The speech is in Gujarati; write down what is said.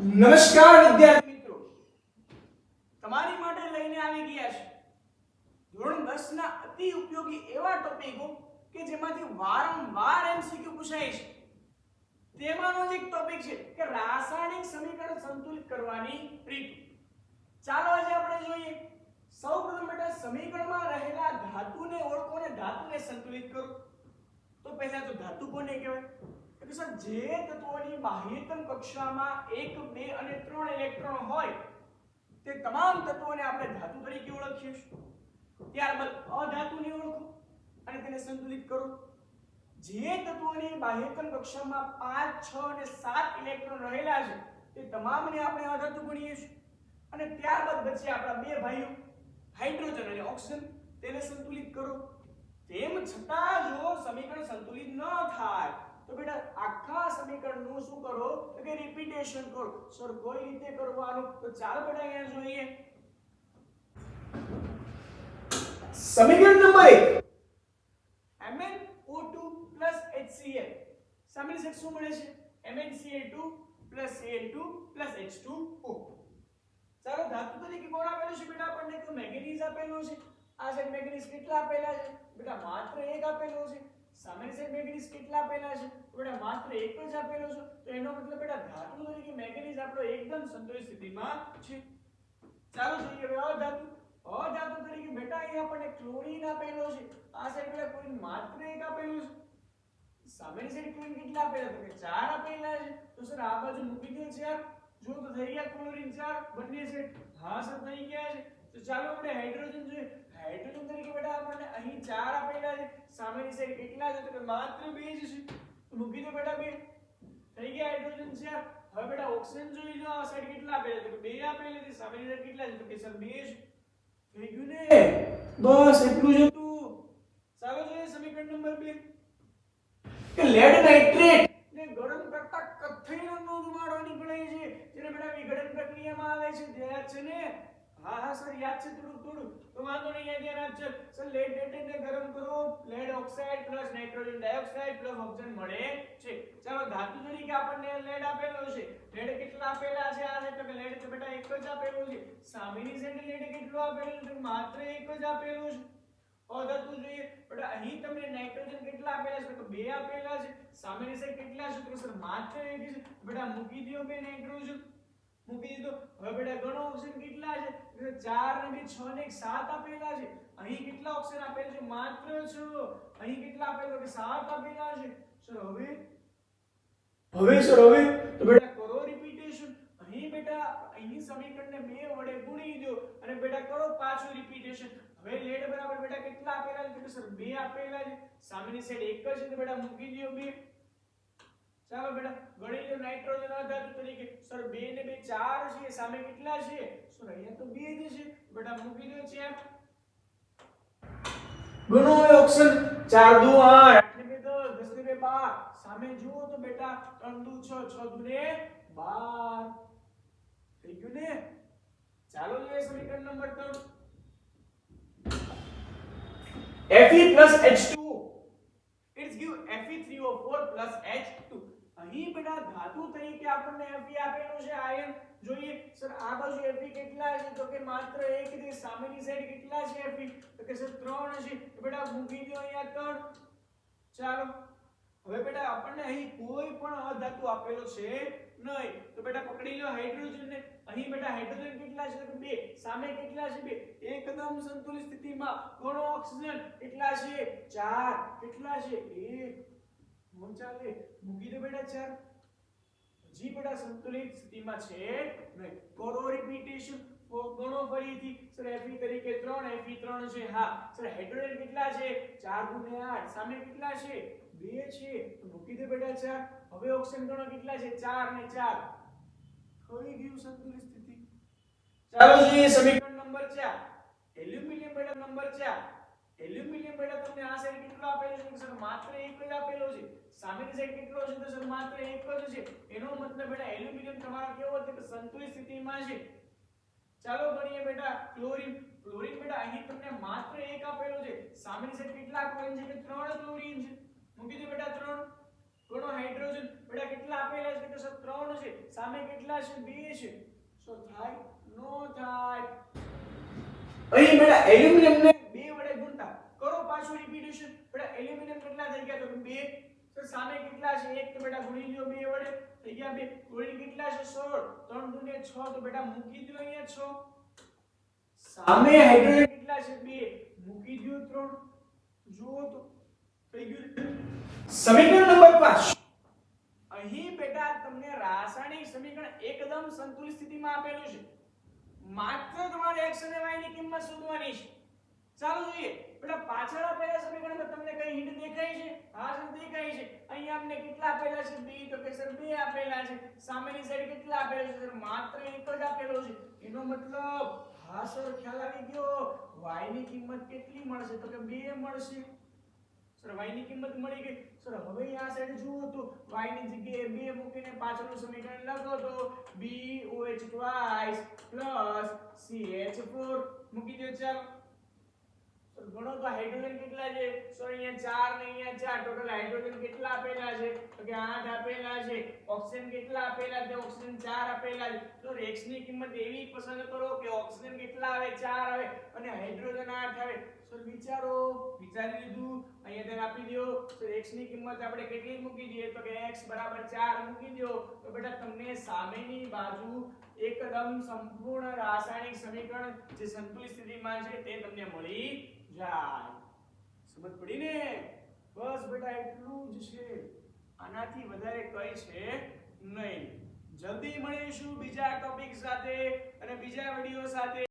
નમસ્કાર વિદ્યાર્થી મિત્રો, તમારી માટે લઈને આવી ગયા છે ધોરણ 10 ના અતિ ઉપયોગી એવા ટોપિકો કે જેમાંથી વારંવાર એમસીક્યુ પૂછાય છે. તેમાંનો જ એક ટોપિક છે કે રાસાયણિક સમીકરણ સંતુલિત કરવાની રીત. ચાલો આજે આપણે જોઈએ. સૌપ્રથમ બેટા સમીકરણમાં રહેલા ધાતુને ઓળખો અને ધાતુને સંતુલિત કરો. તો પહેલા તો ધાતુ કોને કહેવાય? કે સર જે તત્વોની બાહ્યતમ કક્ષામાં 1 2 અને 3 ઇલેક્ટ્રોન હોય તે તમામ તત્વોને આપણે ધાતુ તરીકે ઓળખીએ છીએ. ત્યારબાદ અધાતુને ઓળખો અને તેને સંતુલિત કરો. જે તત્વોની બાહ્યતમ કક્ષામાં 5 6 અને 7 ઇલેક્ટ્રોન રહેલા છે તે તમામને આપણે અધાતુ ગણીએ છીએ. અને ત્યારબાદ બચે આપણા બે ભાઈઓ હાઇડ્રોજન અને ઓક્સિજન, તેને સંતુલિત કરો. તેમ છતાં જો સમીકરણ સંતુલિત ન થાય તો બેટા આખા સમીકરણનું શું કરો તો કે રિપીટેશન કરો. સર કોઈ રીતે કરવાનું? તો ચાલો બેટા અહીંયા જોઈએ. સમીકરણ નંબર 1 MnO2 HCl સામેલ સેટ શું મળે છે? MnCl2 Cl2 H2O. ચાલો ધાતુ તરીકે કોણ આપેલું છે બેટા? આપણને તો મેંગેનીઝ આપેલું છે. આ સાઈડ મેંગેનીઝ કેટલા આપેલા છે બેટા? માત્ર એક આપેલો છે. સામેની સાઈડ મેંગેનીઝ કેટલા આપેલા છે બેટા? માત્ર એક જ આપેલો છે. તો એનો મતલબ બેટા ધાતુ તરીકે મેંગેનીઝ આપણો એકદમ સંતુલિત સ્થિતિમાં છે. ચાલો જોઈએ હવે અધાતુ. અધાતુ તરીકે બેટા અહીં આપણને ક્લોરીન આપેલો છે. આ સાઈડ બેટા ક્લોરીન માત્ર એક આપેલું છે. સામેની સાઈડ ક્લોરીન કેટલા આપેલા? તો કે 4 આપેલા છે. તો સર આ બાજુ મૂકી દો 4. જો તો થઈ ગયા ક્લોરીન 4 બંને સાઈડ. હા સર થઈ ગયા છે. તો ચાલો આપણે હાઇડ્રોજન જોઈએ. હાઇડ્રોજન તરીકે બેટા આપણને અહીં 4 આપેલા છે. સામેની સાઈડ કેટલા છે? તો કે માત્ર 2 જ છે. તો મૂકી દો બેટા 2. થઈ ગયા હાઇડ્રોજન 4. હવે બેટા ઓક્સિજન જોઈ લો. આ સાઈડ કેટલા આપેલા? તો કે 2 આપેલા છે. સામેની સાઈડ કેટલા છે? તો કે સર 2 છે. થઈ ગયું ને? બસ એટલું જ હતું. ચાલો જોઈએ સમીકરણ નંબર 2 કે લેડ નાઇટ્રેટ ને ગરમ કરતા કથ્થઈ રંગનો ધુમાડો નીકળે છે જેને બેટા વિઘટન પ્રક્રિયામાં આવે છે. ધ્યાન છે ને? હા સર યાદ છે થોડું. તો વાંધો નહીં, ધ્યાન આપજો. સર લેડ નાઇટ્રેટને ગરમ કરો. Lead oxide plus nitrogen dioxide plus oxygen મળે છે. ચાલો ધાતુ તરીકે આપણને લેડ આપેલો છે. લેડ કેટલા આપેલા છે? આ એટલે કે લેડ તો બેટા એક જ આપેલું છે. સામેની સાઈડ લેડ કેટલું આપેલું છે? માત્ર એક જ આપેલું છે. અધાતુ જોઈએ બેટા અહીં તમને નાઇટ્રોજન કેટલા આપેલા છે? તો 2 આપેલા છે. સામેની સાઈડ કેટલા છે? તો સર માત્ર એક છે. બેટા મૂકી દો 2 નાઇટ્રોજન. મૂકી દીધો. હવે બેટા ગણો ઓક્સિજન કેટલા છે? 4 ને 2 6 ને 1 7 આપેલા છે. અહીં કેટલા ઓક્સિજન આપેલા છે? માત્ર 6. અહીં કેટલા આપેલા છે? 7 આપેલા છે. સર હવે તો બેટા કરો રિપીટેશન. અહીં બેટા અહીં સમીકરણને 2 વડે ગુણી દો અને બેટા કરો પાછું રિપીટેશન. હવે લેડ બરાબર બેટા કેટલા આપેલા છે? તો સર 2 આપેલા છે. સામેની સાઈડ એક જ છે તો બેટા મૂકી દો 2. ચાલો બેટા ગણી લો નાઇટ્રોજન અધાતુ તરીકે. સર 2 ને 2 4 છે. સામે કેટલા છે? સર અહીંયા તો 2 જ છે. બેટા મૂકી દો 4. ગણો ઓક્સિજન 4 દુ 8 8 ને 2 10 10 ને 2 12. સામે જુઓ તો બેટા 3 દુ 6 6 દુ ને 12. થઈ ગયું ને? ચાલો જોઈએ સમીકરણ number 3 Fe H2 it's give Fe3O4 H2. અહીં બેટા ધાતુ તરીકે આપણને Fe આપેલું છે આયન. જોઈએ સર આ બાજુ Fe કેટલા છે? તો કે માત્ર 1 છે. સામેની સાઈડ કેટલા છે Fe? તો કે સર 3 છે. તો બેટા મૂકી દો અહીંયા 3. ચાલો હવે બેટા આપણને અહીં કોઈ પણ અધાતુ આપેલો છે નહીં. તો બેટા પકડી લો હાઇડ્રોજન ને. અહીં બેટા હાઇડ્રોજન કેટલા છે? તો 2. સામે કેટલા છે? 2. એકદમ સંતુલિત સ્થિતિમાં. ગણો ઓક્સિજન કેટલા છે? 4. કેટલા છે? 1. મન ચાલે મૂકી દો બેટા 4. હજી બેટા સંતુલિત સ્થિતિમાં છે નહીં. કરો રિપીટેશન. ગણો ફરીથી. સર Fe તરીકે 3 Fe 3 છે. હા સર હાઇડ્રોજન કેટલા છે? 4 * 8. સામે કેટલા છે? 2 છે. તો મૂકી દો બેટા 4. હવે ઓક્સિજન ગણો કેટલા છે? 4 ને 4. થઈ ગયું સંતુલિત સ્થિતિ. ચાલો જોઈએ સમીકરણ નંબર 4 એલ્યુમિનિયમ બેટા નંબર 4. એલ્યુમિનિયમ બેટા તમને આ સાઈડ કેટલો આપેલો છે? સર માત્ર એક જ આપેલો છે. સામેની સાઈડ કેટલો છે? તો સર માત્ર એક જ છે. એનો મતલબ બેટા એલ્યુમિનિયમ તમારો કેવો છે? કે સંતુલિત સ્થિતિમાં છે. ચાલો ગણીએ બેટા ક્લોરીન. ક્લોરીન બેટા અહીં તમને માત્ર એક આપેલો છે. સામેની સાઈડ કેટલા ક્લોરીન છે? કે 3 ક્લોરીન છે. મૂકી દો બેટા 3. ગણો હાઇડ્રોજન બેટા કેટલા આપેલા છે? તો સર 3 છે. સામે સામે કેટલા છે 2 છે સો થાય નો થાય અહીં બેટા એલ્યુમિનિયમ ને 2 વડે ગુણતા કરો પાછું રિપીટેશન બેટા એલ્યુમિનિયમ કેટલા થઈ ગયા તો 2 તો સામે કેટલા છે 1 તો બેટા ગુણી લ્યો 2 વડે થઈ ગયા 2 ગુણી કેટલા છે 16 3 દુને 6 તો બેટા મૂકી દો અહીંયા 6 સામે હાઇડ્રોજન કેટલા છે 2 મૂકી દો 3 જુઓ તો થઈ ગયું સમીકરણ નંબર 5 અહીં બેટા તમને રાસાયણિક સમીકરણ એકદમ સંતુલિત સ્થિતિમાં આપેલું છે માત્ર તમારે x અને y ની કિંમત શોધવાની છે ચાલો જોઈએ બેટા પાછળ આપેલા સમીકરણમાં તમને કઈ હિન્ટ દેખાય છે હા સર દેખાય છે અહીં આપણે કેટલા આપેલા છે 2 તો કે સર 2 આપેલા છે સામેની સાઈડ કેટલા આપેલા છે સર માત્ર એક જ આપેલો છે એનો મતલબ હા સર ખ્યાલ આવી ગયો y ની કિંમત કેટલી મળશે તો કે 2 મળશે સર y ની કિંમત મળી ગઈ સર હવે આ સાઈડ જુઓ તો y ની જગ્યાએ 2 મૂકીને પાછળનું સમીકરણ લખો તો BOH twice CH4 મૂકી દો ચાલો સર ગણો તો હાઇડ્રોજન કેટલા છે સર અહીંયા 4 ને અહીંયા 4 ટોટલ હાઇડ્રોજન કેટલા આપેલા છે તો કે 8 આપેલા છે ઓક્સિજન કેટલા આપેલા છે ઓક્સિજન 4 આપેલા છે તો x ની કિંમત એવી પસંદ કરો કે ઓક્સિજન કેટલા આવે 4 આવે અને હાઇડ્રોજન 8 આવે સર વિચારો વિચારી લીધું અહીંયા તેને આપી દો તો x ની કિંમત આપણે કેટલી મૂકી દઈએ તો કે x 4 મૂકી દો તો બેટા તમને સામેની બાજુ એકદમ સંપૂર્ણ રાસાયણિક સમીકરણ જે સંતુલિત સ્થિતિમાં છે તે તમને મળી જાય સમજ પડી ને બસ બેટા એટલું જ છે આનાથી વધારે કઈ છે નહીં જલ્દી મળીશું બીજા ટોપિક સાથે અને બીજા વિડિયો સાથે